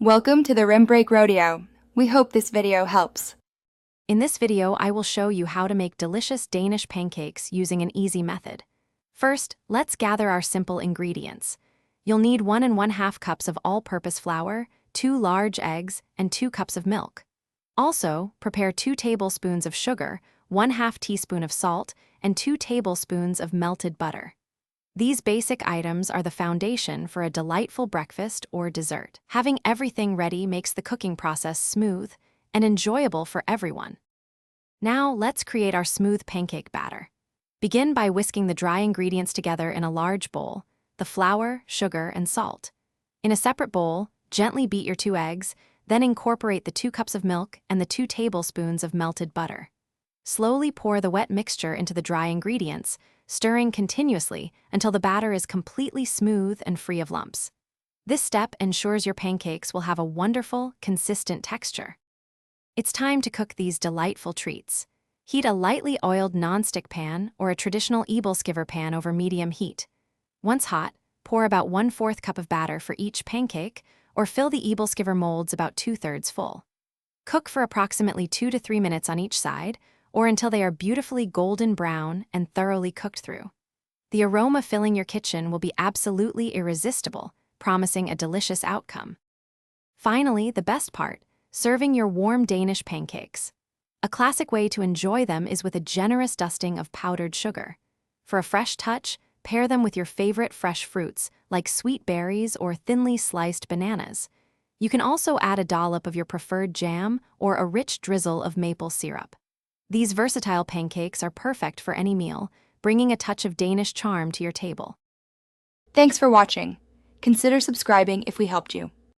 Welcome to the Rim Break Rodeo. We hope this video helps. In this video, I will show you how to make delicious Danish pancakes using an easy method. First, let's gather our simple ingredients. You'll need 1 1/2 cups of all-purpose flour, 2 large eggs, and 2 cups of milk. Also, prepare 2 tablespoons of sugar, 1/2 teaspoon of salt, and 2 tablespoons of melted butter. These basic items are the foundation for a delightful breakfast or dessert. Having everything ready makes the cooking process smooth and enjoyable for everyone. Now, let's create our smooth pancake batter. Begin by whisking the dry ingredients together in a large bowl, the flour, sugar, and salt. In a separate bowl, gently beat your 2 eggs, then incorporate the 2 cups of milk and the 2 tablespoons of melted butter. Slowly pour the wet mixture into the dry ingredients, stirring continuously until the batter is completely smooth and free of lumps. This step ensures your pancakes will have a wonderful, consistent texture. It's time to cook these delightful treats. Heat a lightly oiled nonstick pan or a traditional ebelskiver pan over medium heat. Once hot, pour about 1/4 cup of batter for each pancake, or fill the ebelskiver molds about 2/3 full. Cook for approximately 2 to 3 minutes on each side, or until they are beautifully golden brown and thoroughly cooked through. The aroma filling your kitchen will be absolutely irresistible, promising a delicious outcome. Finally, the best part, serving your warm Danish pancakes. A classic way to enjoy them is with a generous dusting of powdered sugar. For a fresh touch, pair them with your favorite fresh fruits, like sweet berries or thinly sliced bananas. You can also add a dollop of your preferred jam or a rich drizzle of maple syrup. These versatile pancakes are perfect for any meal, bringing a touch of Danish charm to your table. Thanks for watching. Consider subscribing if we helped you.